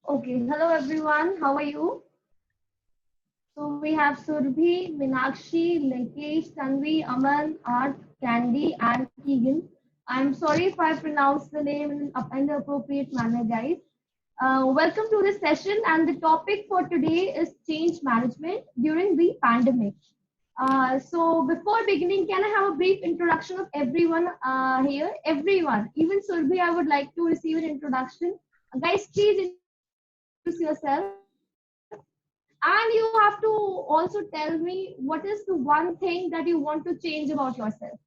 Okay, hello everyone. How are you? So we have Surbhi, Minakshi, Lakesh, Tanvi, Aman, Art, Candy, and Keegan. I'm sorry if I pronounced the name in the appropriate manner, guys. Welcome to this session, and the topic for today is change management during the pandemic. So before beginning, can I have a brief introduction of everyone here? Everyone, even Surbhi, I would like to receive an introduction. Guys, please introduce yourself. And you have to also tell me what is the one thing that you want to change about yourself.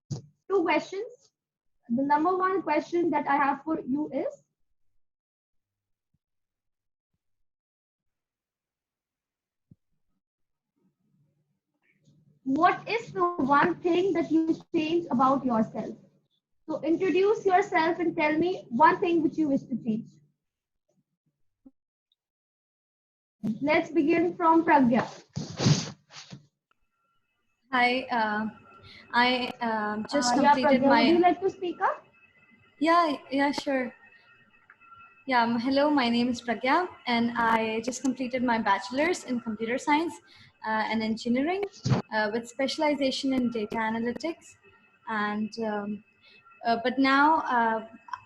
Two questions. The number one question that I have for you is, what is the one thing that you change about yourself? So introduce yourself and tell me one thing which you wish to change. Let's begin from Pragya. Hi, I just Yeah, completed Pragya, would you my. like to speak up? Yeah, sure. Yeah, hello, my name is Pragya, and I just completed my bachelor's in computer science and engineering with specialization in data analytics. And but now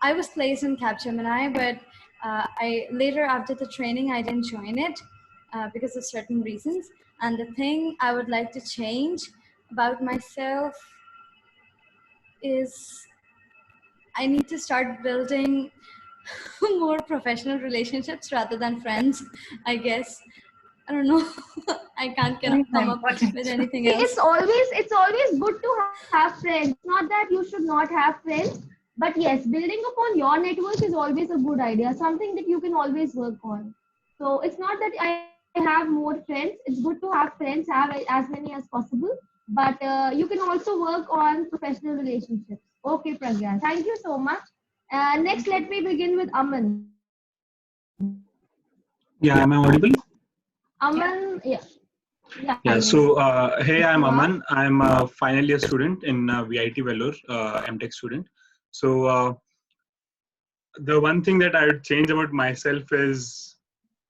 I was placed in Capgemini, but I later after the training I didn't join it because of certain reasons. And the thing I would like to change about myself is I need to start building more professional relationships rather than friends, I guess. I don't know. I can't Very come up important. with anything See, else. it's always good to have friends. It's not that you should not have friends, but yes, building upon your network is always a good idea, something that you can always work on. So it's not that I have more friends. It's good to have friends, have as many as possible, but you can also work on professional relationships. Okay, Pragya, thank you so much. Next, let me begin with Aman. Yeah, am I audible? Aman, yeah, yeah, Yeah, yes, so yes, hey, you I'm are. Aman. I'm a final year student in VIT Vellore, MTech student. So the one thing that I would change about myself is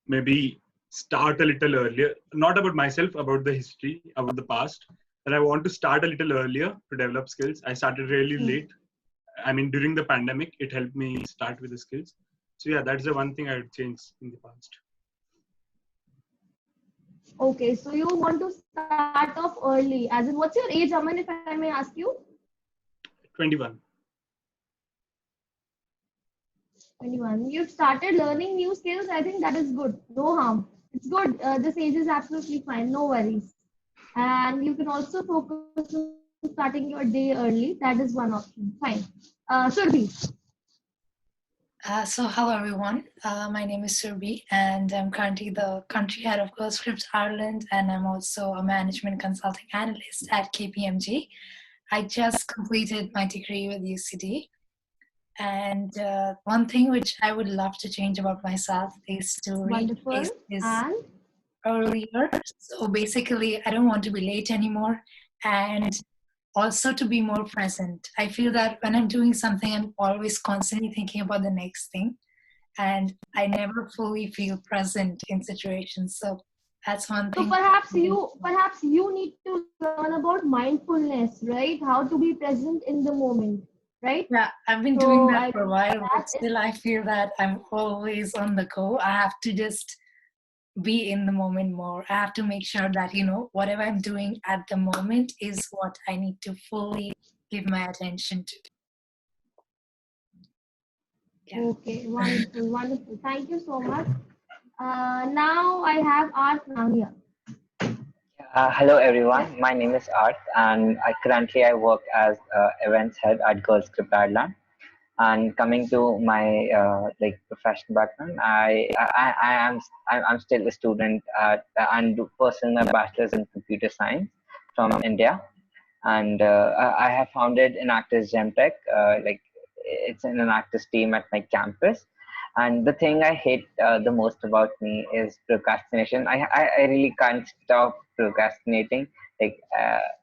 maybe start a little earlier. Not about myself, about the history, about the past. That I want to start a little earlier to develop skills. I started really late. I mean, during the pandemic, it helped me start with the skills. So yeah, that's the one thing I would change in the past. Okay, so you want to start off early. As in, what's your age, Aman, if I may ask you? 21. 21. You've started learning new skills. I think that is good. No harm. It's good. This age is absolutely fine. No worries. And you can also focus on starting your day early. That is one option. Fine. Surbi. Hello everyone. My name is Surbi, and I'm currently the country head of Girl Scripts Ireland, and I'm also a management consulting analyst at KPMG. I just completed my degree with UCD, and one thing which I would love to change about myself is to reach Wonderful. places And earlier. So basically, I don't want to be late anymore, and also to be more present. I feel that when I'm doing something, I'm always constantly thinking about the next thing, and I never fully feel present in situations. So that's one so thing. perhaps you need to learn about mindfulness, right? How to be present in the moment, right? Yeah, I've been So doing I that for a think while, that but is still I feel that I'm always on the go. I have to just be in the moment more. I have to make sure that, whatever I'm doing at the moment is what I need to fully give my attention to. Yeah. okay. Wonderful, wonderful. Thank you so much. Now I have Art Nahia. Hello everyone, my name is Arth and I work as events head at Girls Script Ireland. And coming to my professional background, I'm still a student and pursuing my bachelor's in computer science from India. And I have founded Enactus Gemtech. It's an Enactus team at my campus. And the thing I hate the most about me is procrastination. I really can't stop procrastinating. Like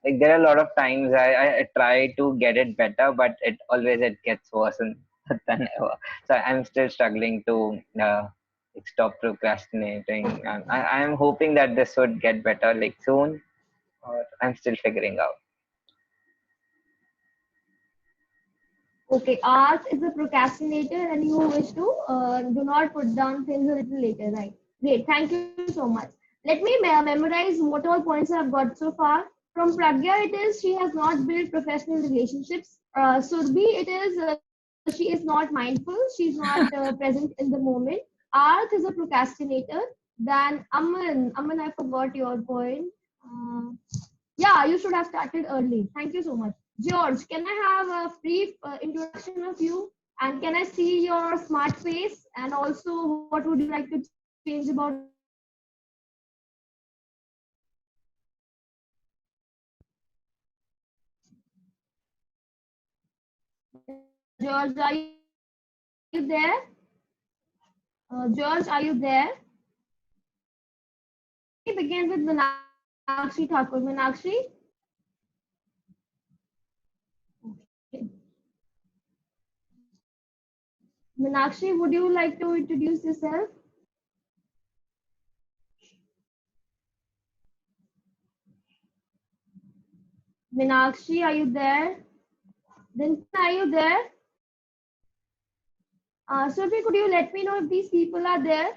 there are a lot of times I try to get it better, but it gets worse than ever. So I'm still struggling to like stop procrastinating. And I am hoping that this would get better like soon, or I'm still figuring out. Okay, Art is a procrastinator and you wish to do not put down things a little later, right? Great, thank you so much. Let me memorize what all points I've got so far. From Pragya, it is she has not built professional relationships. Surbhi, it is she is not mindful, she's not present in the moment. Arth is a procrastinator. Then Aman, I forgot your point. Uh, yeah, you should have started early. Thank you so much. George, can I have a brief introduction of you? And can I see your smart face? And also, what would you like to change about yourself? George, are you there? George, are you there? Let me begin with Meenakshi Thakur. Meenakshi? Okay. Meenakshi, would you like to introduce yourself? Meenakshi, are you there? Then are you there? Sophie, could you let me know if these people are there?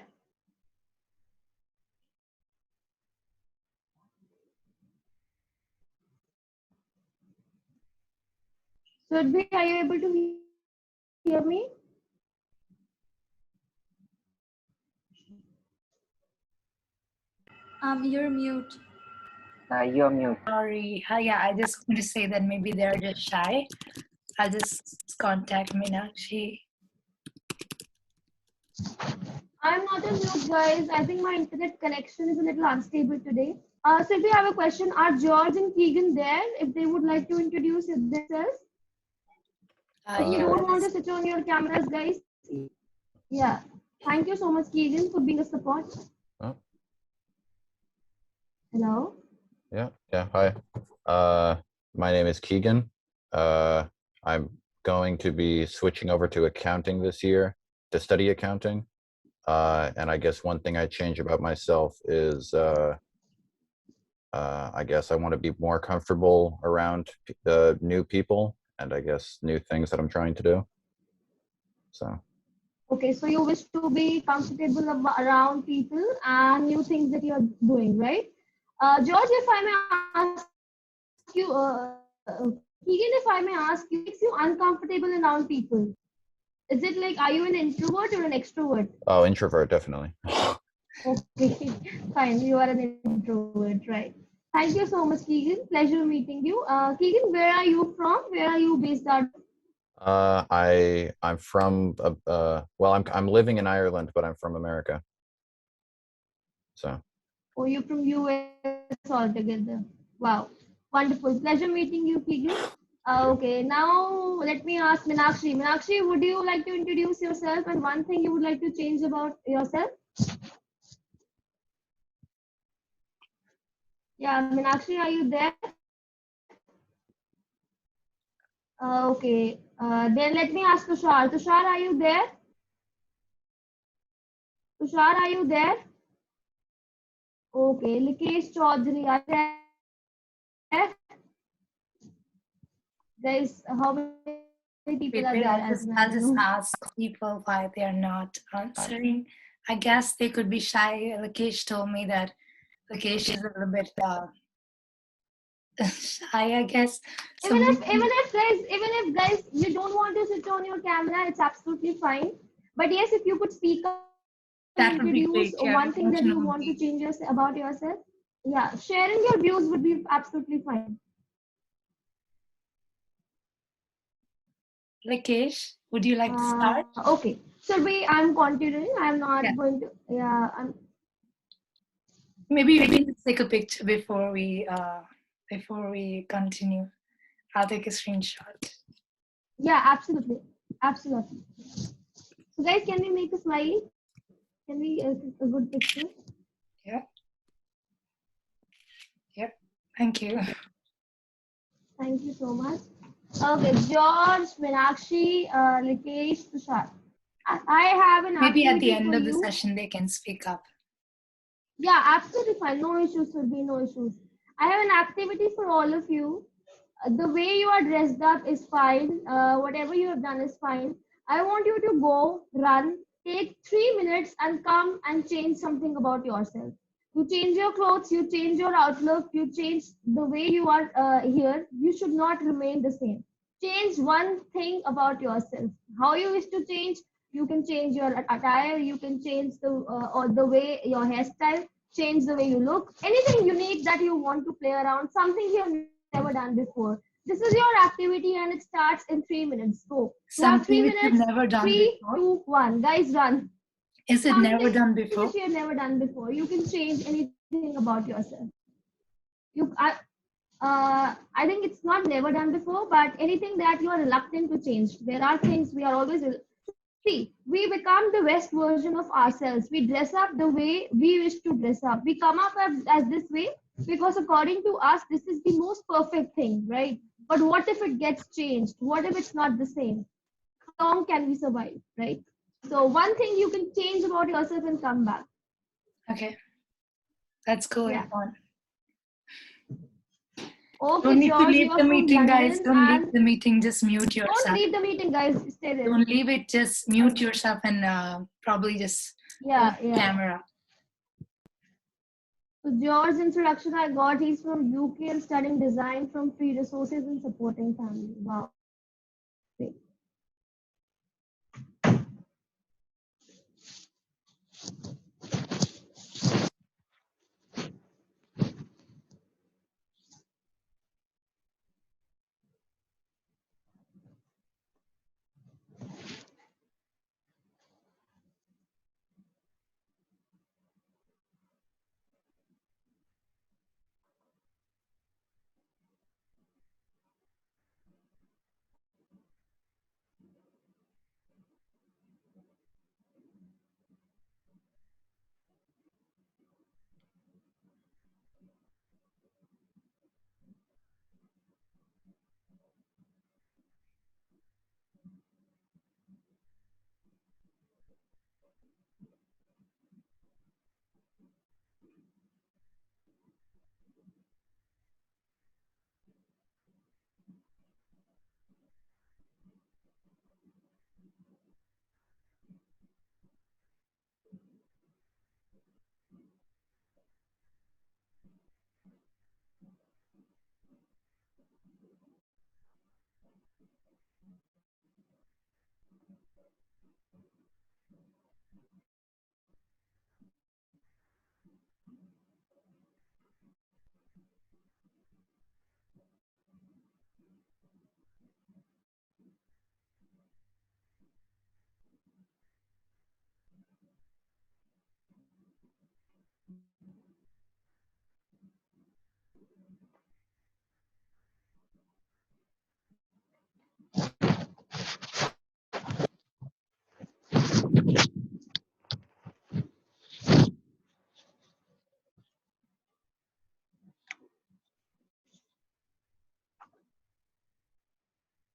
Sophie, are you able to hear me? You're mute. You're mute. Sorry. Yeah, I just want to say that maybe they're just shy. I'll just contact Meenakshi. I'm not on mute, guys. I think my internet connection is a little unstable today. Sylvie, I have a question. Are George and Keegan there? If they would like to introduce themselves? If you don't want to switch on your cameras, guys. Yeah. Thank you so much, Keegan, for being a support. Oh. Hello. Yeah, hi. My name is Keegan. I'm going to be switching over to accounting this year to study accounting. And I guess one thing I change about myself is I guess I want to be more comfortable around new people and I guess new things that I'm trying to do. So. Okay, so you wish to be comfortable around people and new things that you're doing, right? George, if I may ask you, Keegan, if I may ask you, makes you uncomfortable around people? Is it like, are you an introvert or an extrovert? Oh, introvert, definitely. Okay, fine. You are an introvert, right? Thank you so much, Keegan. Pleasure meeting you. Keegan, where are you from? Where are you based out? I'm from well, I'm living in Ireland, but I'm from America. So. Oh, you're from US altogether. Wow, wonderful. Pleasure meeting you, Keegan. Okay, now let me ask Meenakshi. Meenakshi, would you like to introduce yourself and one thing you would like to change about yourself? Yeah, Meenakshi, are you there? Okay, then let me ask Tushar. Tushar, are you there? Tushar, are you there? Okay, Likesh Chaudhary, are you there? Guys, how many people are Wait, there? I'll just ask people why they're not answering. I guess they could be shy. Lakesh told me that Lakesh is a little bit shy, I guess. So even if guys you don't want to switch on your camera, it's absolutely fine. But yes, if you could speak up that and would be introduce great. Yeah, one thing that you want to change about yourself, yeah, sharing your views would be absolutely fine. Lakesh, would you like to start? Okay, so I'm continuing. I'm not going to. Yeah, Maybe we can take a picture before we continue. I'll take a screenshot. Yeah, absolutely, absolutely. So guys, can we make a smiley? Can we a good picture? Yeah. Yep. Thank you. Thank you so much. Okay, George, Meenakshi, Likesh, Tushar. I have an Maybe at the activity end for of the you. session, they can speak up. Yeah, absolutely fine. No issues, Surbi, no issues. I have an activity for all of you. The way you are dressed up is fine. Whatever you have done is fine. I want you to go, run, take 3 minutes and come and change something about yourself. You change your clothes, you change your outlook, you change the way you are here. You should not remain the same. Change one thing about yourself. How you wish to change, you can change your attire, you can change the or the way your hairstyle, change the way you look, anything unique that you want to play around, something you have never done before. This is your activity and it starts in 3 minutes. Go. You have Something 3 which you've minutes. never done Three, before. two, one. Guys, run. Is it never Something done before? which you have never done before. You can change anything about yourself. You, I think it's not never done before, but anything that you are reluctant to change. There are things we are always. See, we become the best version of ourselves. We dress up the way we wish to dress up. We come up as this way because, according to us, this is the most perfect thing, right? But what if it gets changed? What if it's not the same? How long can we survive, right? So, one thing you can change about yourself and come back. Okay. Let's go, Yeah. everyone. Okay, Don't need to George, leave you're the from meeting, guys. London, Don't leave and the meeting. Just mute don't yourself. leave the meeting, guys. Stay there. Don't leave it. Just mute yourself and probably just Yeah, off the yeah. camera. So George's introduction I got, he's from UK and studying design from free resources and supporting family. Wow. Great.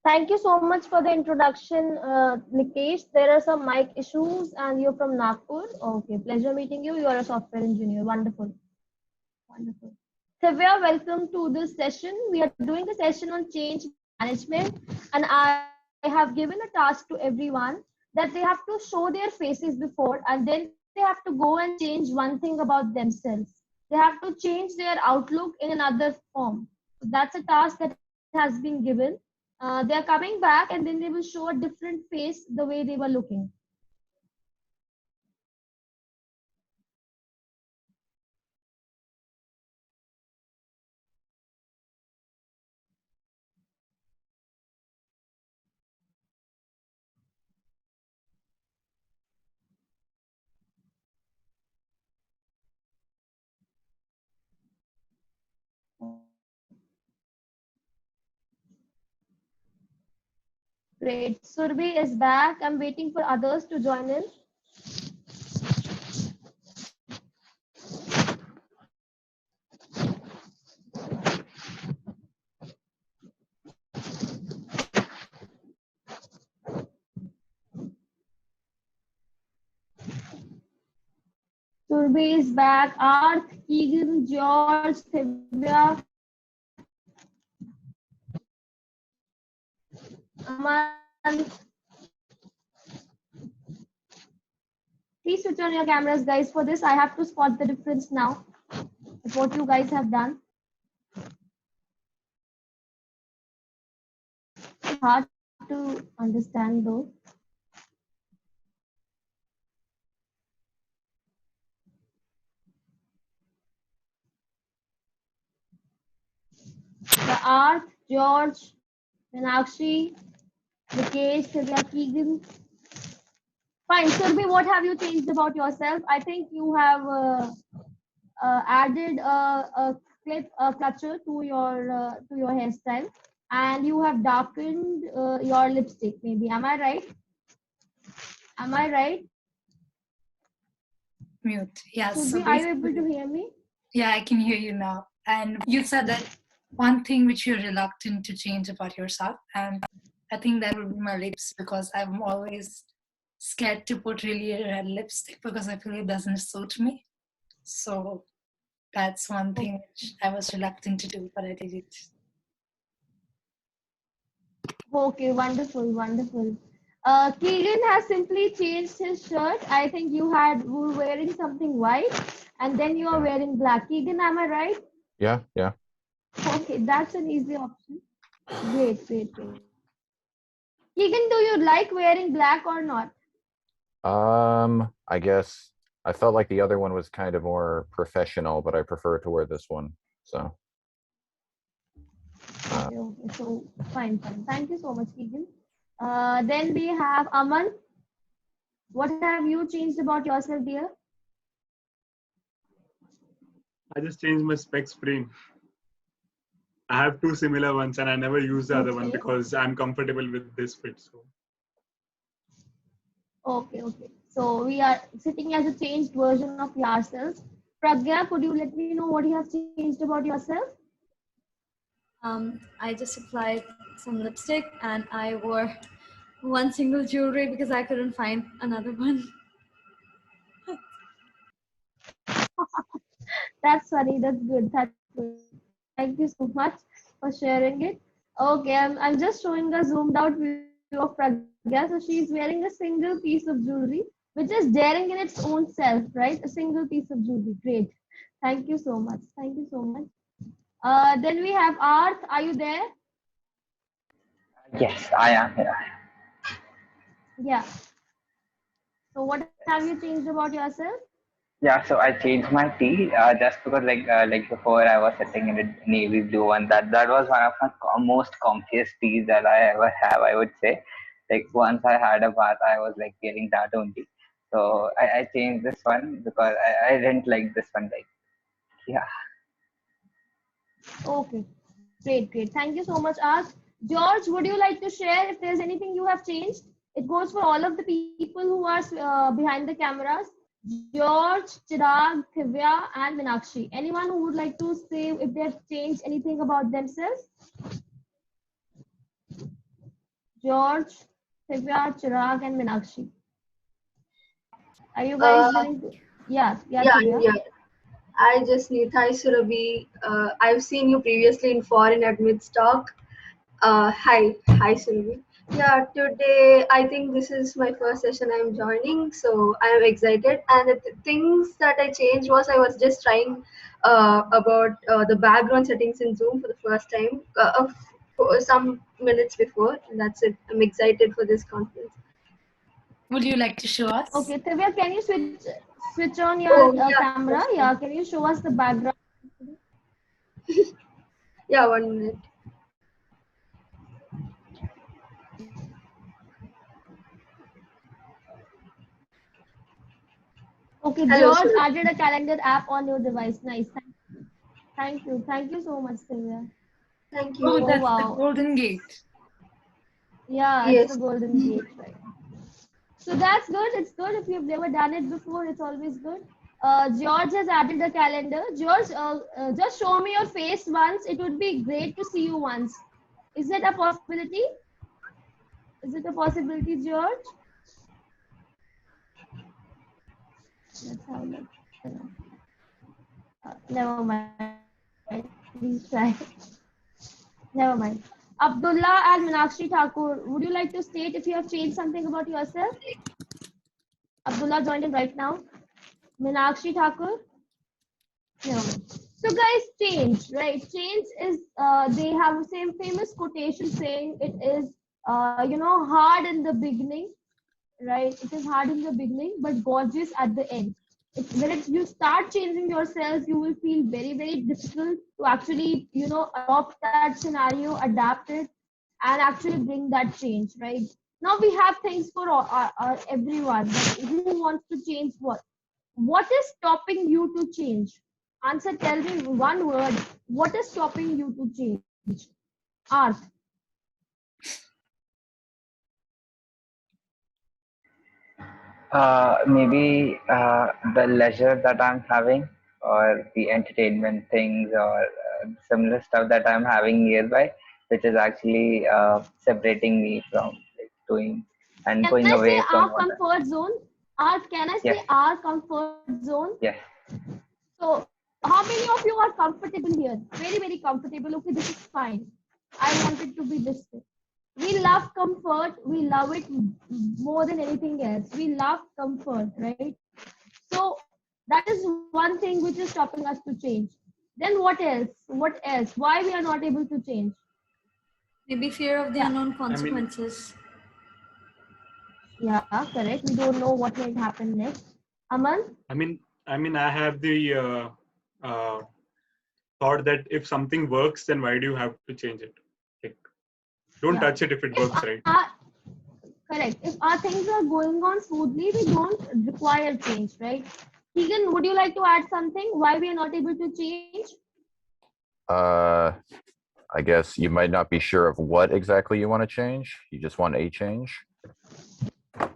Thank you so much for the introduction, Nikesh. There are some mic issues and you're from Nagpur. Okay, pleasure meeting you. You are a software engineer. Wonderful. Wonderful. Savya, welcome to this session. We are doing a session on change management, and I have given a task to everyone that they have to show their faces before, and then they have to go and change one thing about themselves. They have to change their outlook in another form. So that's a task that has been given. They are coming back, and then they will show a different face the way they were looking. Great. Surbi is back. I'm waiting for others to join in. Surbhi is back. Arth, Keegan, George, Thivya, Aman. Please switch on your cameras, guys. For this, I have to spot the difference now of what you guys have done. It's hard to understand though. The Arth, George, Meenakshi, Vikesh, Thivya, Keegan. Fine. Surbhi, what have you changed about yourself? I think you have added a clip, a clutcher to your hairstyle, and you have darkened your lipstick. Maybe. Am I right? Am I right? Mute. Yeah. So Surbhi, are you able basically, to hear me? yeah, I can hear you now. And you said that one thing which you're reluctant to change about yourself, and I think that would be my lips, because I'm always scared to put really red lipstick because I feel it doesn't suit me. So that's one thing which I was reluctant to do, but I did it. Okay, wonderful, wonderful. Keegan has simply changed his shirt. I think you were wearing something white, and then you are wearing black. Keegan, am I right? Yeah, yeah. Okay, that's an easy option. Great, great, great. Keegan, do you like wearing black or not? I guess I felt like the other one was kind of more professional, but I prefer to wear this one. So Okay, okay, so fine, fine. Thank you so much, Keegan. Then we have Aman. What have you changed about yourself, dear? I just changed my specs frame. I have two similar ones and I never use the other one Okay. because I'm comfortable with this fit. So Okay, okay. So we are sitting as a changed version of yourselves. Pragya, could you let me know what you have changed about yourself? I just applied some lipstick and I wore one single jewelry because I couldn't find another one. That's funny. That's good. That's good. Thank you so much for sharing it. Okay, I'm just showing a zoomed out view of Pragya. So she's wearing a single piece of jewelry, which is daring in its own self, right? A single piece of jewelry. Great. Thank you so much. Thank you so much. Then we have Arth. Are you there? Yes, I am here. Yeah. So what have you changed about yourself? Yeah, so I changed my tea just because like before I was sitting in a navy blue one. That was one of my most comfiest teas that I ever have. I would say, like once I had a bath, I was like feeling that only. So I changed this one because I didn't like this one. Like yeah. Okay. Great, great. Thank you so much, Arth. George, would you like to share if there's anything you have changed? It goes for all of the people who are behind the cameras. George, Chirag, Thivya, and Meenakshi. Anyone who would like to say if they've changed anything about themselves? George, Thivya, Chirag, and Meenakshi. Are you guys willing to? Yeah, Yeah, I'm Thivya. here. I just need Hi Surabhi. I've seen you previously in Foreign Admits Talk. Hi Surabhi. Yeah, today I think this is my first session I'm joining, so I'm excited. And the things that I changed was I was just trying about the background settings in Zoom for the first time for some minutes before. And that's it. I'm excited for this conference. Would you like to show us? Okay, Thivya, can you switch on your Oh, yeah, camera? that's Yeah, can you show us the background? Yeah, 1 minute. Okay, Hello, George Surabhi. added a calendar app on your device. Nice. Thank you. Thank you so much, Sylvia. Thank Oh, you. Oh, that's the wow. Golden Gate. Yeah, it's the Yes. Golden Gate, right? So that's good. It's good. If you've never done it before, it's always good. George has added a calendar. George, just show me your face once. It would be great to see you once. Is it a possibility? Is it a possibility, George? Let's have a look. Never mind. Please try. Never mind. Abdullah and Meenakshi Thakur, would you like to state if you have changed something about yourself? Abdullah joined in right now. Meenakshi Thakur? No. So guys, change, right? Change is, they have the same famous quotation saying it is, hard in the beginning, right? It is hard in the beginning, but gorgeous at the end. When you start changing yourself, you will feel very, very difficult to actually, adopt that scenario, adapt it, and actually bring that change, right? Now we have things for everyone. But who wants to change what? What is stopping you to change? Answer, tell me one word. What is stopping you to change? Art. Maybe the leisure that I'm having, or the entertainment things, or similar stuff that I'm having nearby, which is actually separating me from like doing and Can going I say away from our what. comfort zone? Art, can I Yes, say our comfort zone? yes. So, how many of you are comfortable here? Very, very comfortable. Okay, this is fine. I want it to be this way. We love comfort. We love it more than anything else. We love comfort, right? So, that is one thing which is stopping us to change. Then what else? What else? Why we are not able to change? Maybe fear of the Yeah. unknown I mean, consequences. Yeah, correct. We don't know what might happen next. Aman? I have the thought that if something works, then why do you have to change it? Like, don't Yeah. touch it if it If works, right? correct. If our things are going on smoothly, we don't require change, right? Keegan, would you like to add something? Why we are not able to change? I guess you might not be sure of what exactly you want to change. You just want a change.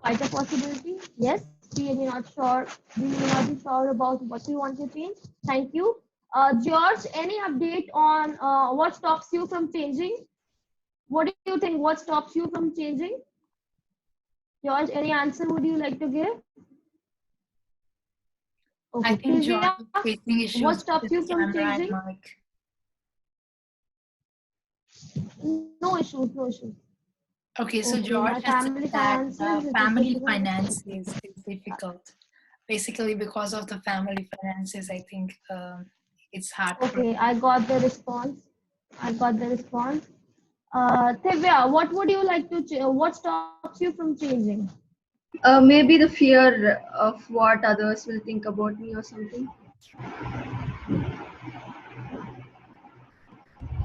Quite a possibility. Yes, we are not sure. We may not be sure about what we want to change. Thank you. George, any update on what stops you from changing? What do you think? What stops you from changing? George, any answer would you like to give? Okay, I think George Sylvia, is facing issues what stops with you his from camera and changing? mic. No issues, no issues. Okay, so Okay, George my has said family that finances, it is family difficult. finances is difficult. Basically, because of the family finances, I think it's hard for. Okay, I got the response. I got the response. Divya, what would you like to what stops you from changing? Maybe the fear of what others will think about me or something.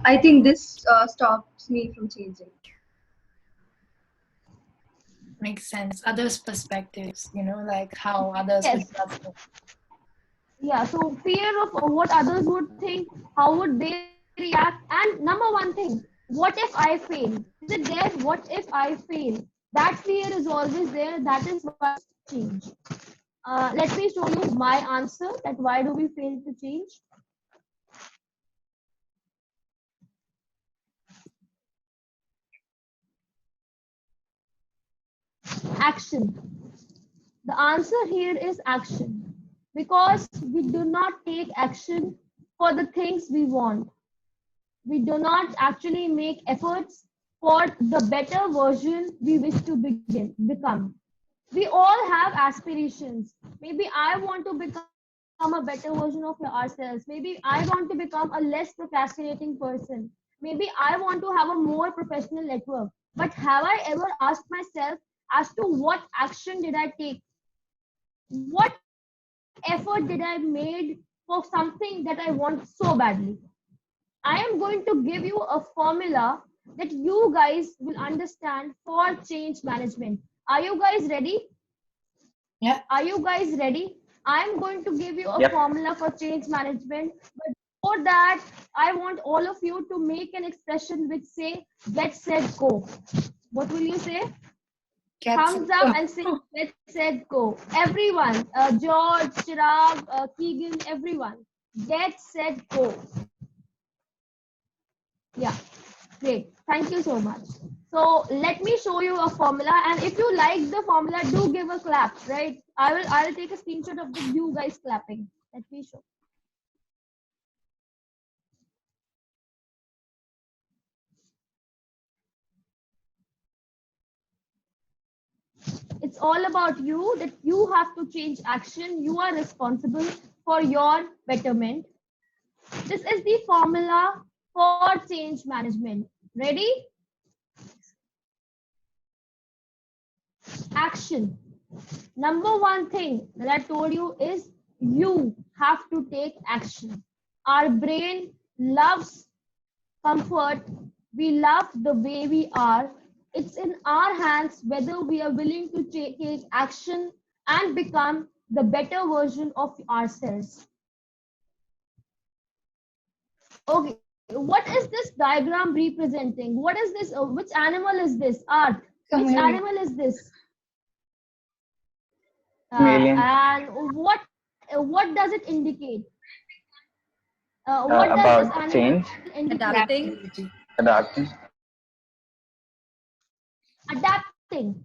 I think this stops me from changing. Makes sense. Others' perspectives, like how others would Yes. judge it. Yeah, so fear of what others would think, how would they react, and number one thing, what if I fail? Is it there? What if I fail? That fear is always there. That is why change. Let me show you my answer that why do we fail to change? Action. The answer here is action. Because we do not take action for the things we want. We do not actually make efforts for the better version we wish to become. We all have aspirations. Maybe I want to become a better version of ourselves. Maybe I want to become a less procrastinating person. Maybe I want to have a more professional network. But have I ever asked myself as to what action did I take? What effort did I made for something that I want so badly? I am going to give you a formula that you guys will understand for change management. Are you guys ready? Yeah. Are you guys ready? I am going to give you a Yep. formula for change management. But before that, I want all of you to make an expression which say, get, set, go. What will you say? Thumbs up and say, get, set, go. Everyone, George, Chirag, Keegan, everyone. Get, set, go. Yeah, great. Thank you so much. So let me show you a formula, and if you like the formula, do give a clap, right? I will take a screenshot of you guys clapping. Let me show. It's all about you, that you have to change action. You are responsible for your betterment. This is the formula for change management. Ready? Action. Number one thing that I told you is you have to take action. Our brain loves comfort. We love the way we are. It's in our hands whether we are willing to take action and become the better version of ourselves. Okay, what is this diagram representing? What is this? Which animal is this? Art. Which animal is this? Chameleon. And what does it indicate? What does About this animal change. indicate? Adapting. Adapting. Adapting.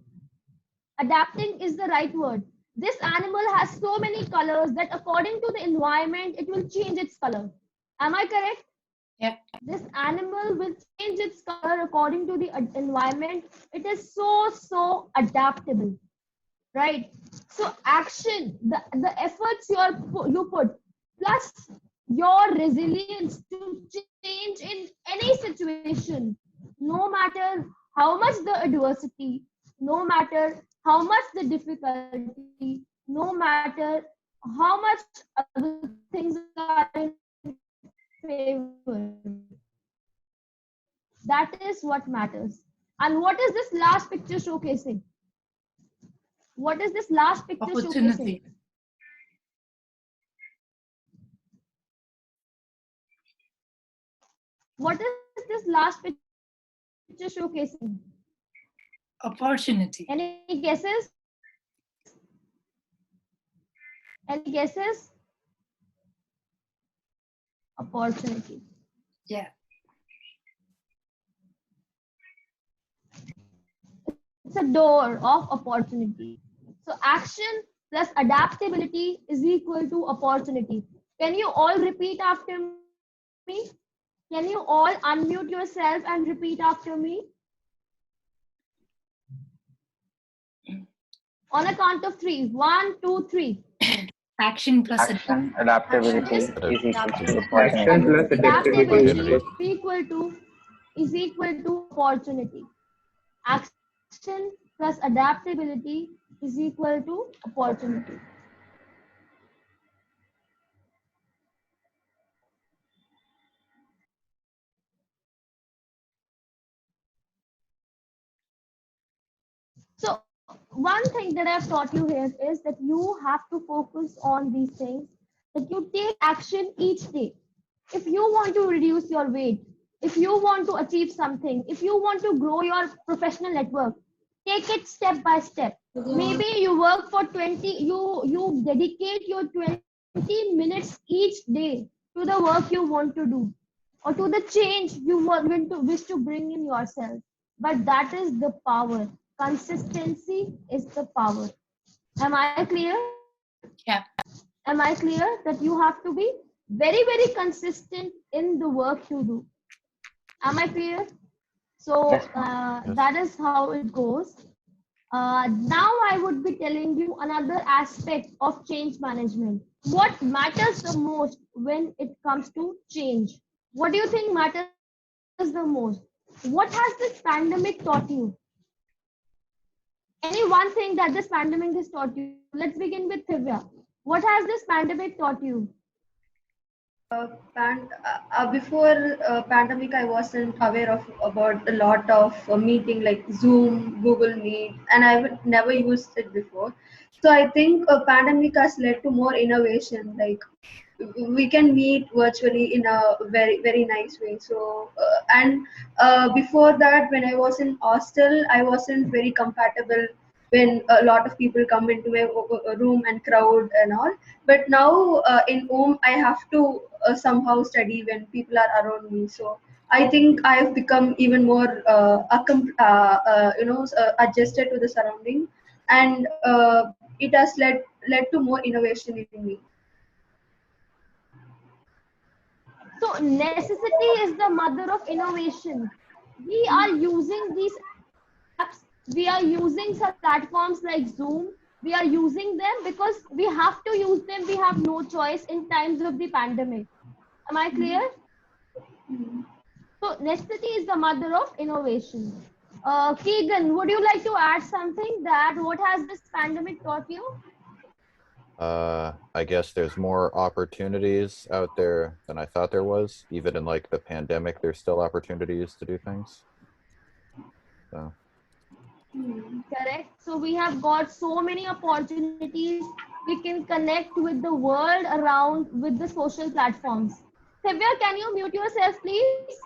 Adapting is the right word. This animal has so many colors that according to the environment, it will change its color. Am I correct? Yeah. This animal will change its color according to the environment. It is so adaptable, right? So action, the efforts you put, plus your resilience to change in any situation, no matter how much the adversity, no matter how much the difficulty, no matter how much other things are in favor. That is what matters. And what is this last picture showcasing? What is this last picture Opportunity. showcasing? What is this last picture showcasing? Opportunity. Any guesses? Any guesses? Opportunity. Yeah. It's a door of opportunity. So action plus adaptability is equal to opportunity. Can you all repeat after me? Can you all unmute yourself and repeat after me? On a count of three. 1, 2, 3. Action plus Action. Adaptability is equal to opportunity. Action plus adaptability Adaptability is equal to opportunity. Action plus adaptability is equal to opportunity. So one thing that I've taught you here is that you have to focus on these things, that you take action each day. If you want to reduce your weight, if you want to achieve something, if you want to grow your professional network, take it step by step. Maybe you work for 20, you dedicate your 20 minutes each day to the work you want to do or to the change you wish to bring in yourself. But that is the power. Consistency is the power. Am I clear? Yeah. Am I clear that you have to be very consistent in the work you do? Am I clear? So Yes. that is how it goes. Now I would be telling you another aspect of change management. What matters the most when it comes to change? What do you think matters the most? What has this pandemic taught you? Any one thing that this pandemic has taught you? Let's begin with Divya. What has this pandemic taught you? Before pandemic, I wasn't aware of about a lot of meeting like Zoom, Google Meet, and I've never used it before. So I think a pandemic has led to more innovation. Like we can meet virtually in a very nice way. So before that, when I was in hostel, I wasn't very compatible when a lot of people come into my room and crowd and all. But now in home, I have to somehow study when people are around me. So I think I've become even more adjusted to the surrounding, and it has led to more innovation in me. So necessity is the mother of innovation. We are using these apps, we are using some platforms like Zoom. We are using them because we have to use them. We have no choice in times of the pandemic. Am I clear? So necessity is the mother of innovation. Keegan, would you like to add something that what has this pandemic taught you? I guess there's more opportunities out there than I thought there was. Even in like the pandemic, there's still opportunities to do things. So Correct. So we have got so many opportunities. We can connect with the world around with the social platforms. Sevya, can you mute yourself, please?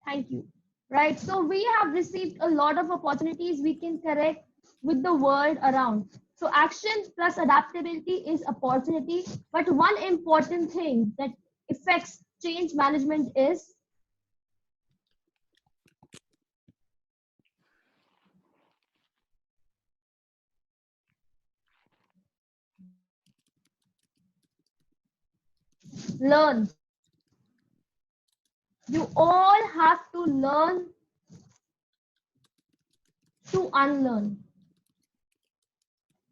Thank you. Right. So we have received a lot of opportunities we can connect with the world around. So action plus adaptability is opportunity. But one important thing that affects change management is learn. You all have to learn to unlearn.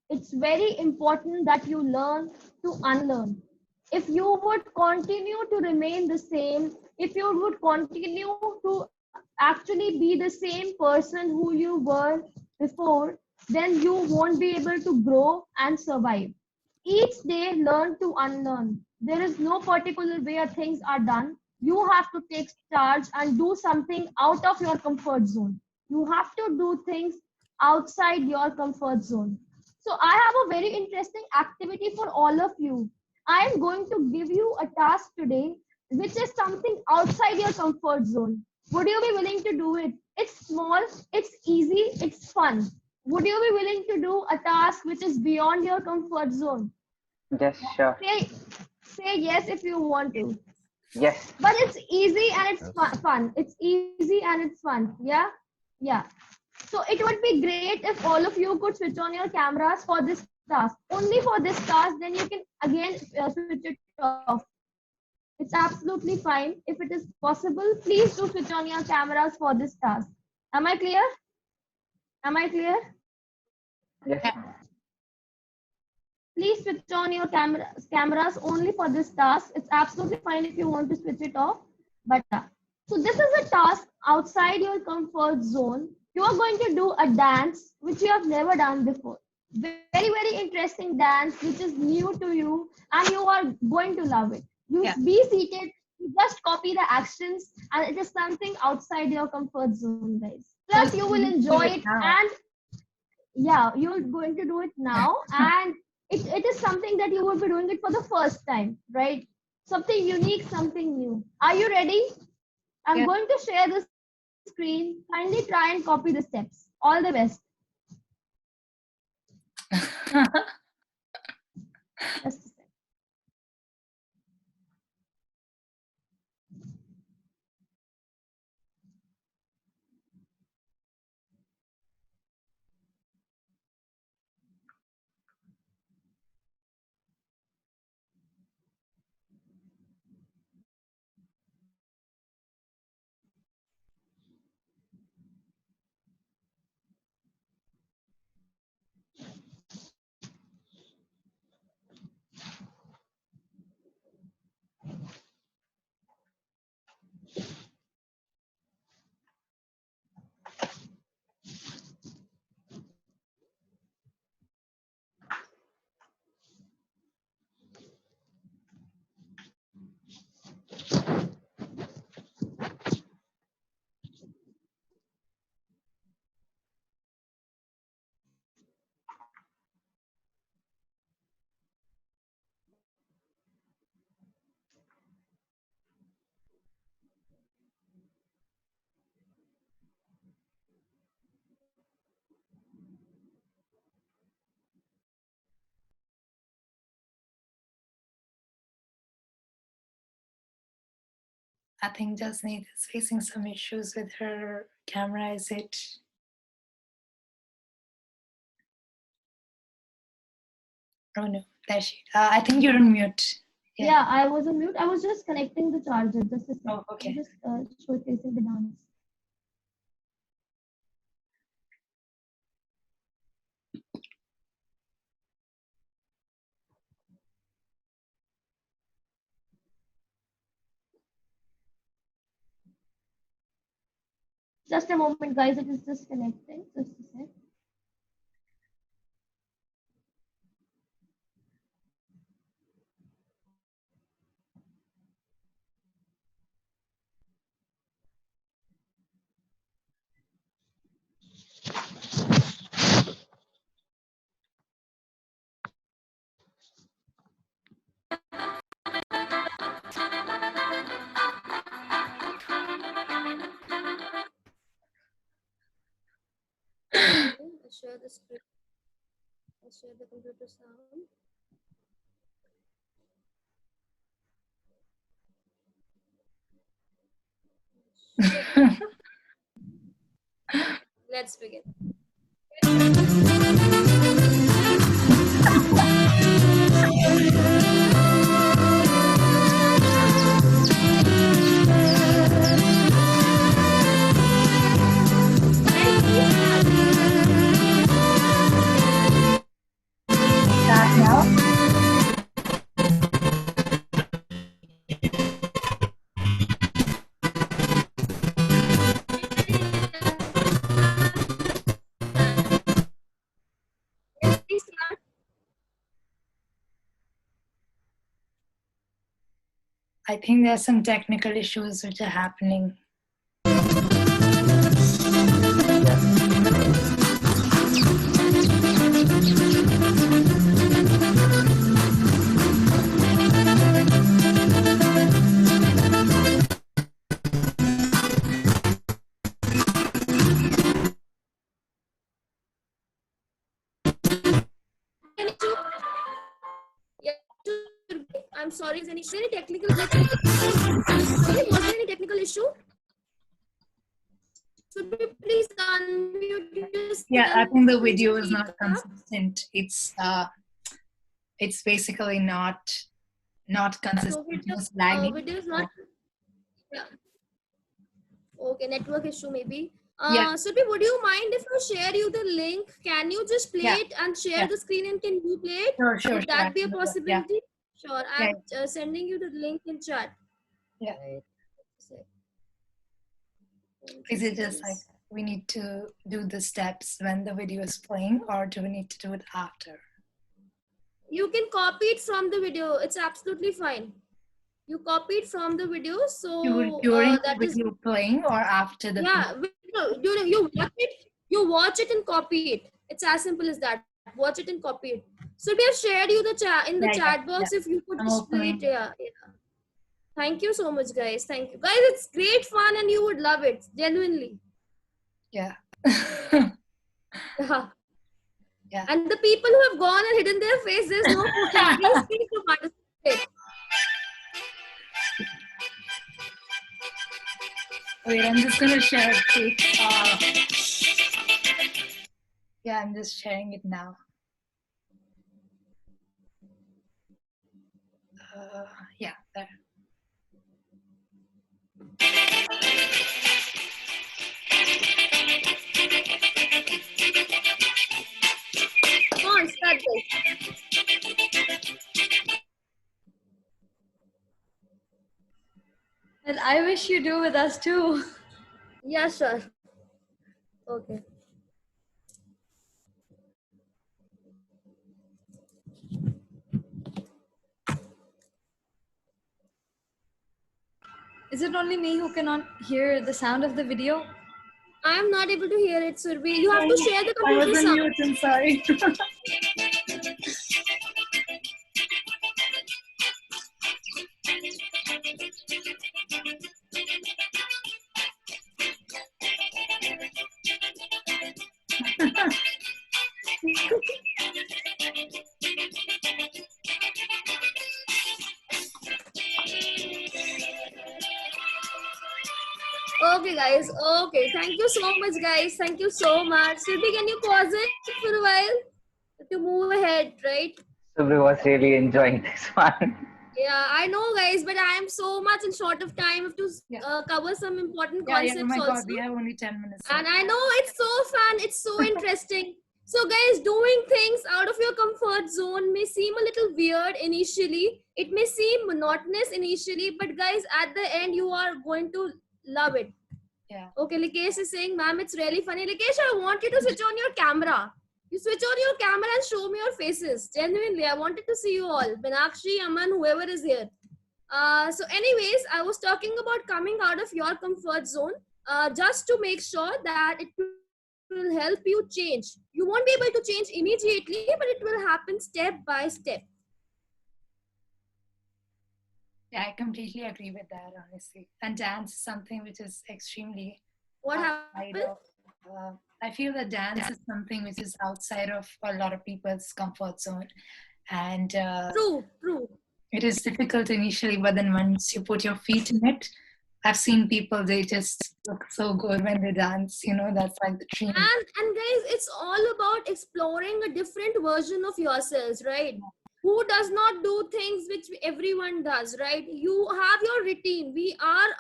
It's very important that you learn to unlearn. If you would continue to remain the same, if you would continue to actually be the same person who you were before, then you won't be able to grow and survive. Each day, learn to unlearn. There is no particular way things are done. You have to take charge and do something out of your comfort zone. You have to do things outside your comfort zone. So I have a very interesting activity for all of you. I am going to give you a task today, which is something outside your comfort zone. Would you be willing to do it? It's small, it's easy, it's fun. Would you be willing to do a task which is beyond your comfort zone? Yes, sure. Say yes if you want to. Yes. But it's easy and it's Yes. fun. It's easy and it's fun. Yeah? Yeah. So it would be great if all of you could switch on your cameras for this task. Only for this task, then you can again switch it off. It's absolutely fine. If it is possible, please do switch on your cameras for this task. Am I clear? Am I clear? Yes. Please switch on your cameras only for this task. It's absolutely fine if you want to switch it off. But so this is a task outside your comfort zone. You are going to do a dance which you have never done before. Very, very interesting dance which is new to you and you are going to love it. You be seated, you just copy the actions and it is something outside your comfort zone, guys. Plus you will enjoy it and yeah, you're going to do it now and it is something that you will be doing it for the first time, right? Something unique, something new. Are you ready? I'm going to share the screen. Kindly try and copy the steps. All the best. Just a sec. I think Jasneet is facing some issues with her camera. Is it? Oh no, there she. I think you're on mute. Yeah, I was on mute. I was just connecting the charger. Just a second. Oh, okay. Just showcasing the dance. Just a moment, guys. It is just connecting. Just a sec. I'll share the screen. I'll share the computer sound. Let's begin. Start now. Please start. I think there's some technical issues which are happening. Yeah, I'm sorry. Is there any technical glitch? Sorry, was there any technical issue? Should we please unmute yourself? Yeah, I think the video is not consistent. It's basically not So consistent. video, It's lagging. video is not. Yeah. Okay, network issue maybe. Yeah. Surbhi, would you mind if I share you the link? Can you just play Yeah. it and share Yeah. the screen and can you play it? Sure. Would that be a Yeah. possibility? Sure. I'm Yeah. sending you the link in chat. Yeah. Right. Is it just like we need to do the steps when the video is playing, or do we need to do it after? You can copy it from the video. It's absolutely fine. You copy it from the video. So During the that is video playing or after the yeah. You watch it. You watch it and copy it. It's as simple as that. Watch it and copy it. So we have shared you the chat in the Yeah, chat box. If you could I'm just play it, opening. yeah. Thank you so much, guys. Thank you, guys. It's great fun, and you would love it genuinely. Yeah. Yeah. Yeah. And the people who have gone and hidden their face, there's no please to participate. Wait, I'm just gonna share it quick. Yeah, I'm just sharing it now. Yeah, there. Come on, start this. And I wish you do with us too. Yeah, sure. Okay. Is it only me who cannot hear the sound of the video? I am not able to hear it, Surbhi. You have to share the I was computer on sound. mute, I'm sorry. guys. Okay, thank you so much, guys. Thank you so much. Surbhi, can you pause it for a while to move ahead, right? Subri was really enjoying this one. Yeah, I know, guys, but I am so much in short of time. I have to Yeah. cover some important Yeah, oh concepts my also. God, we have only 10 minutes. And I know it's so fun, it's so interesting. So, guys, doing things out of your comfort zone may seem a little weird initially. It may seem monotonous initially, but guys, at the end, you are going to love it. Yeah. Okay, Likesh is saying, ma'am, it's really funny. Likesh, I want you to switch on your camera. You switch on your camera and show me your faces. Genuinely, I wanted to see you all. Meenakshi, Aman, whoever is here. So anyways, I was talking about coming out of your comfort zone just to make sure that it will help you change. You won't be able to change immediately, but it will happen step by step. Yeah, I completely agree with that, honestly. And dance is something which is extremely What outside happened? of, I feel that dance is something which is outside of a lot of people's comfort zone. And True. it is difficult initially, but then once you put your feet in it, I've seen people, they just look so good when they dance, you know, that's like the dream. And guys, it's all about exploring a different version of yourselves, right? Who does not do things which everyone does, right? You have your routine. We are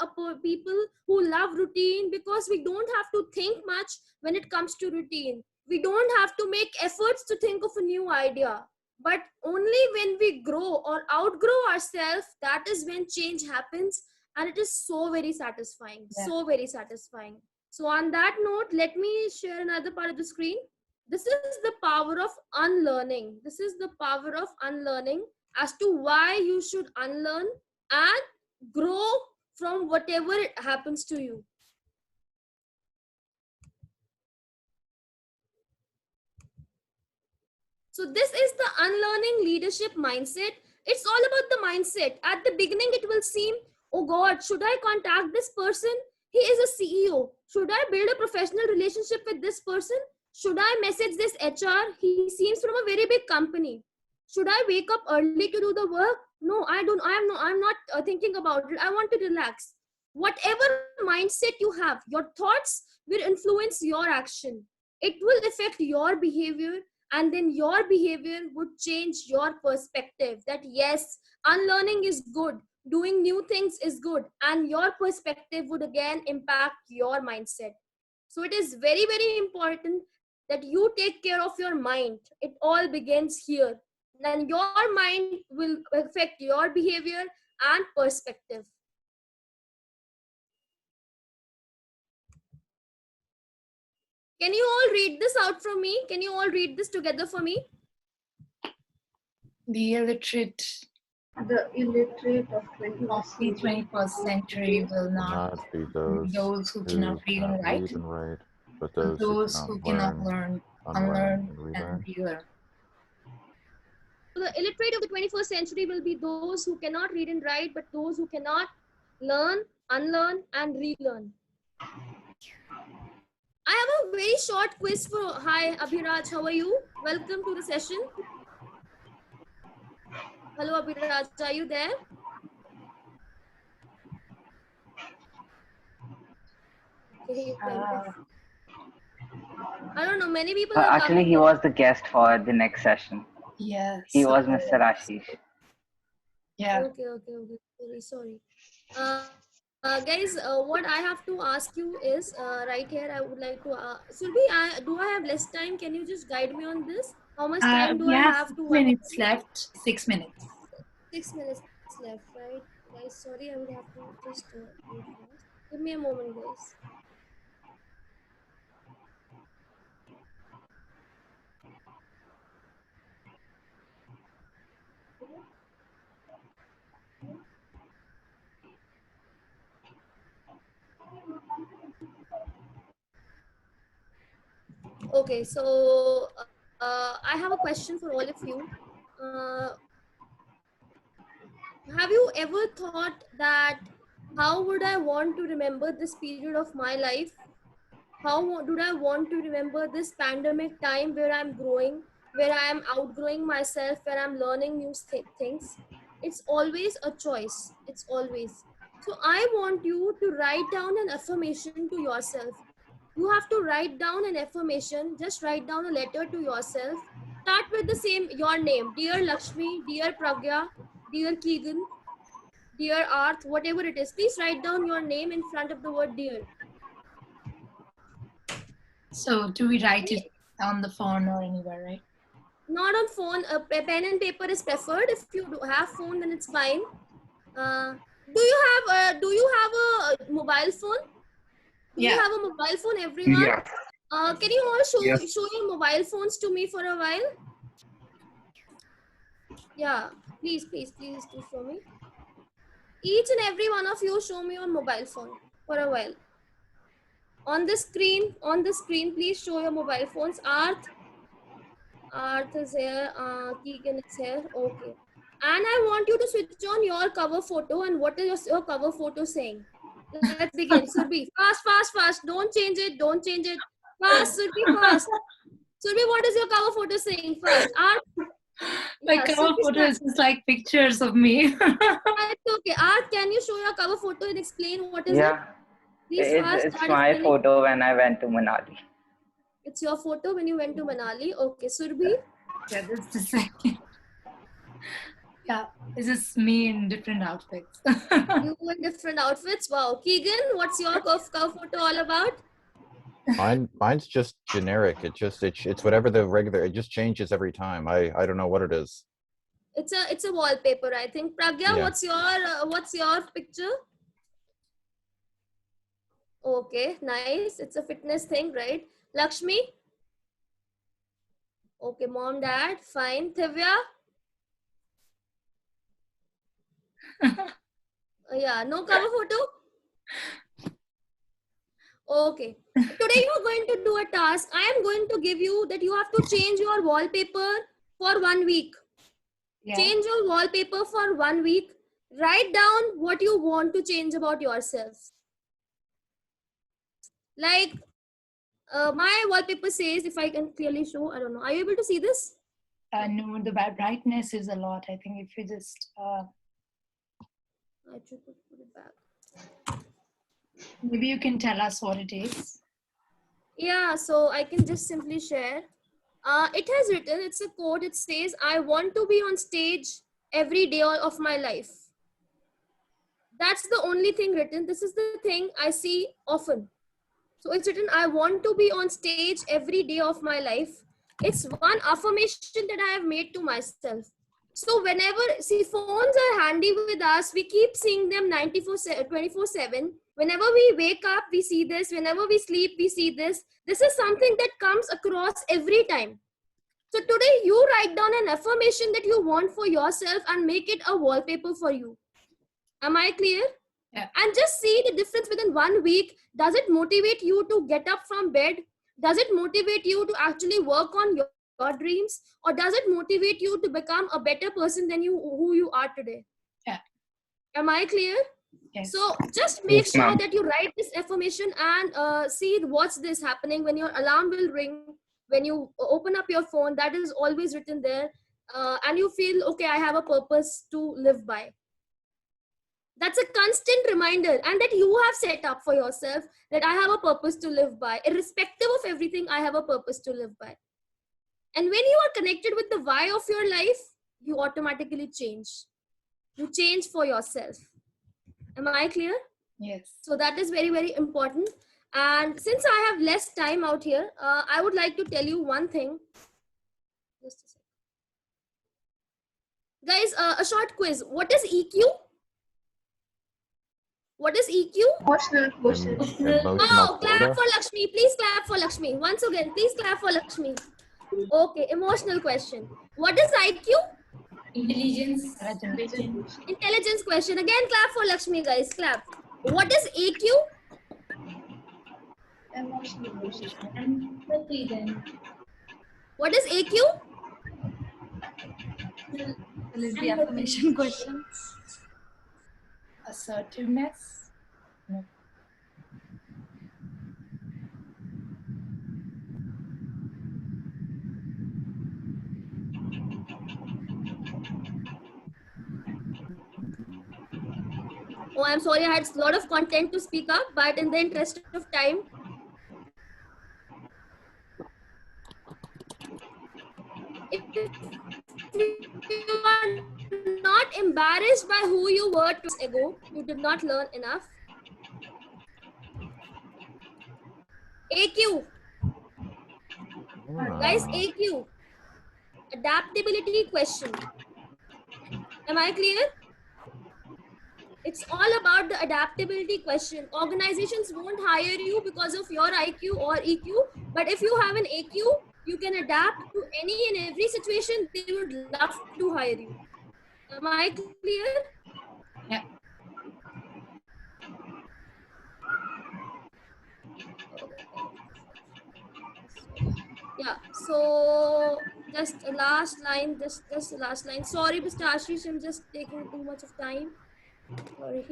people who love routine because we don't have to think much when it comes to routine. We don't have to make efforts to think of a new idea. But only when we grow or outgrow ourselves, that is when change happens. And it is so very satisfying. Yeah. So very satisfying. So on that note, let me share another part of the screen. This is the power of unlearning. This is the power of unlearning as to why you should unlearn and grow from whatever happens to you. So this is the unlearning leadership mindset. It's all about the mindset. At the beginning, it will seem, oh God, should I contact this person? He is a CEO. Should I build a professional relationship with this person? Should I message this HR? He seems from a very big company. Should I wake up early to do the work? No, I don't. I'm not thinking about it. I want to relax. Whatever mindset you have, your thoughts will influence your action. It will affect your behavior, and then your behavior would change your perspective that yes, unlearning is good, doing new things is good, and your perspective would again impact your mindset. So it is very, very important that you take care of your mind. It all begins here. Then your mind will affect your behavior and perspective. Can you all read this out from me? Can you all read this together for me? The illiterate The illiterate of of the 21st century will not Not be be those those who cannot read and write, read and write, but but those those who cannot learn, unlearn, and relearn. relearn. So the illiterate of the 21st century will be those who cannot read and write, but those who cannot learn, unlearn, and relearn. I have a very short quiz for. Hi, Abhiraj, how are you? Welcome to the session. Hello, Abhiraj, are you there? Okay, I don't know. Many people are Actually, coming he here. was the guest for the next session. Yes. He was Mr. Ashish. Yeah. Okay. Sorry. Guys, what I have to ask you is right here. I would like to. Surbhi, do I have less time? Can you just guide me on this? How much time do We I have have 6 to? minutes left. 6 minutes. 6 minutes left, right? Guys, sorry, I would have to just wait fast. Give me a moment, guys. Okay, so I have a question for all of you. Have you ever thought that how would I want to remember this period of my life? How do I want to remember this pandemic time where I'm growing, where I am outgrowing myself, where I'm learning new things? It's always a choice. It's always. So I want you to write down an affirmation to yourself. You have to write down an affirmation. Just write down a letter to yourself. Start with the same, your name. Dear Lakshmi, dear Pragya, dear Keegan, dear Arth, whatever it is. Please write down your name in front of the word dear. So do we write it on the phone or anywhere, right? Not on phone. A pen and paper is preferred. If you have phone, then it's fine. Do you have a mobile phone? Do you Yeah. have a mobile phone, everyone? Yeah. Can you all show Yes. your mobile phones to me for a while? Yeah, please do show me. Each and every one of you show me your mobile phone for a while. On the screen, please show your mobile phones. Arth is here. Keegan is here. Okay. And I want you to switch on your cover photo. And what is your cover photo saying? Let's begin. Surbi, fast. Don't change it. Fast, Surbi, fast. Surbi, what is your cover photo saying? Fast. My Yeah, cover Surbi, photo is just like pictures of me. it's okay. Art, can you show your cover photo and explain what is it? Yeah. Please fast. It's Start my explaining. photo when I went to Manali. It's your photo when you went to Manali. Okay, Surbi. Yeah, that's the second. Yeah, this is me in different outfits. You in different outfits. Wow. Keegan, what's your cover photo all about? Mine's just generic. It's whatever the regular. It just changes every time. I don't know what it is. It's a wallpaper, I think. Pragya, Yeah. what's your picture? Okay, nice. It's a fitness thing, right? Lakshmi. Okay, mom, dad, fine. Thivya. Yeah, no cover photo. Okay. Today you are going to do a task. I am going to give you that you have to change your wallpaper for 1 week. Yeah. Change your wallpaper for 1 week. Write down what you want to change about yourself. Like my wallpaper says, if I can clearly show, I don't know. Are you able to see this? No, the brightness is a lot. I think if you just I should put it back. maybe you can tell us what it is. Yeah, so I can just simply share. It has written, it's a quote, it says, I want to be on stage every day of my life. That's the only thing written. This is the thing I see often. So it's written, I want to be on stage every day of my life. It's one affirmation that I have made to myself. So whenever, see, phones are handy with us. We keep seeing them 24/7. Whenever we wake up, we see this. Whenever we sleep, we see this. This is something that comes across every time. So today you write down an affirmation that you want for yourself and make it a wallpaper for you. Am I clear? Yeah. And just see the difference within 1 week. Does it motivate you to get up from bed? Does it motivate you to actually work on your dreams? Or does it motivate you to become a better person than who you are today? Yeah. Am I clear? Yes. So just make Yes, sure ma'am. that you write this affirmation and see what's this happening when your alarm will ring, when you open up your phone, that is always written there. And you feel, okay, I have a purpose to live by. That's a constant reminder, and that you have set up for yourself, that I have a purpose to live by. Irrespective of everything, I have a purpose to live by. And when you are connected with the why of your life, you automatically change. You change for yourself. Am I clear? Yes. So that is very, very important. And since I have less time out here, I would like to tell you one thing. Just a second. Guys, a short quiz. What is EQ? What is EQ? Emotional quotient. Emotional Oh, clap quota. for Lakshmi. Please clap for Lakshmi. Once again, please clap for Lakshmi. Okay, emotional question. What is IQ? Intelligence. Intelligence question. Again, clap for Lakshmi, guys. Clap. What is AQ? Emotional quotient. Empathy then. What is AQ? What is the affirmation question? Assertiveness. No. Oh, I'm sorry, I had a lot of content to speak up, but in the interest of time, if you are not embarrassed by who you were 2 years ago, you did not learn enough. AQ, guys, Ah. AQ, adaptability question. Am I clear? It's all about the adaptability question. Organizations won't hire you because of your IQ or EQ, but if you have an AQ, you can adapt to any and every situation. They would love to hire you. Am I clear? Yeah. Yeah. So just a last line. Just the last line. Sorry, Mr. Ashish, I'm just taking too much of time. Sorry.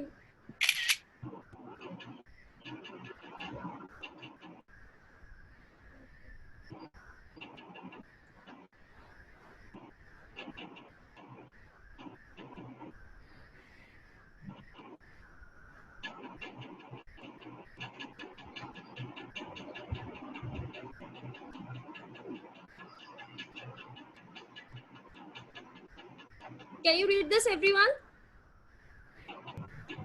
Can you read this, everyone?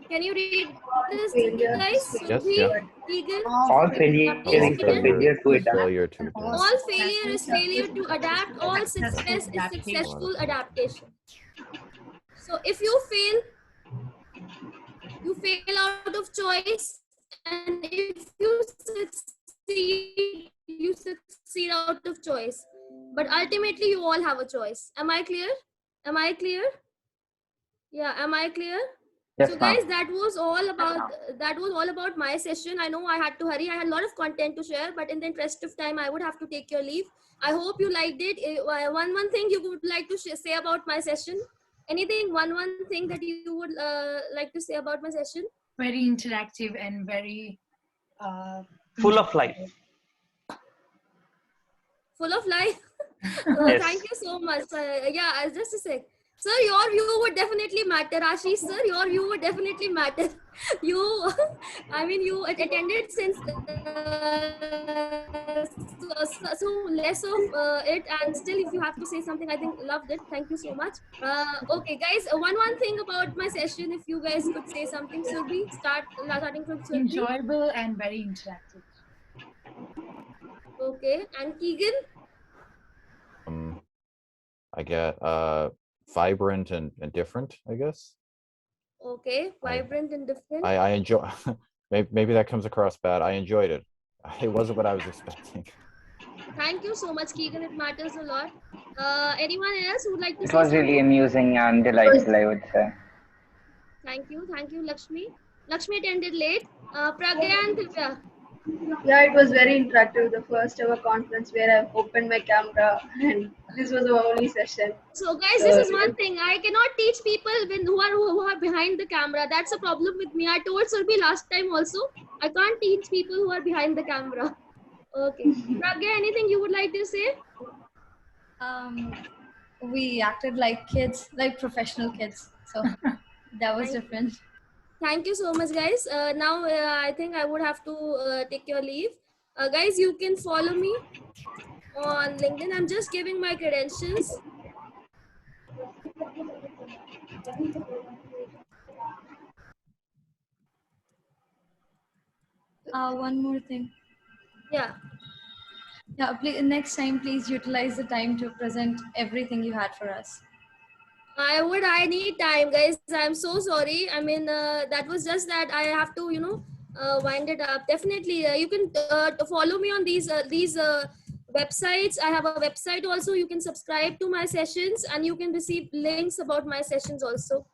Can you read this, guys? Yes, Surabhi, yeah. Keegan? All failure Please All read it. failure to is adapt. failure to adapt. All failure is failure to adapt. All success is successful adaptation. So if you fail out of choice, and if you succeed out of choice. But ultimately, you all have a choice. Am I clear? Am I clear? Yeah, am I clear? Yes, So ma'am. guys, that was all about my session. I know I had to hurry. I had a lot of content to share, but in the interest of time, I would have to take your leave. I hope you liked it. One thing you would like to say about my session? Anything? One thing that you would like to say about my session? Very interactive and very Full of life. Full of life. Yes. Thank you so much. Yeah, just a sec. Sir, your view would definitely matter. Ashish, sir, your view would definitely matter. You attended since so less of it, and still, if you have to say something, I think loved it. Thank you so much. Okay, guys, one thing about my session, if you guys could say something, Surabhi, starting from Surabhi. enjoyable and very interactive. Okay, and Keegan. I get vibrant and different, I guess. Okay, vibrant and different. I enjoy. Maybe that comes across bad. I enjoyed it. It wasn't what I was expecting. Thank you so much, Keegan. It matters a lot. Anyone else who would like to It say was something? really amusing and delightful, I would say. Thank you, Lakshmi. Lakshmi attended late. Pragya and Divya. Yeah, it was very interactive. The first ever conference where I opened my camera, and this was the only session. So, guys, this is one thing. I cannot teach people who are behind the camera. That's a problem with me. I told Surabhi last time also. I can't teach people who are behind the camera. Okay. Pragya, anything you would like to say? We acted like kids, like professional kids. So that was different. Thank you so much, guys. Now, I think I would have to take your leave. Guys, you can follow me on LinkedIn. I'm just giving my credentials. One more thing. Yeah. Yeah, next time, please utilize the time to present everything you had for us. I need time, guys. I'm so sorry. I mean, that was just that I have to, wind it up. Definitely, you can follow me on these websites. I have a website also. You can subscribe to my sessions and you can receive links about my sessions also.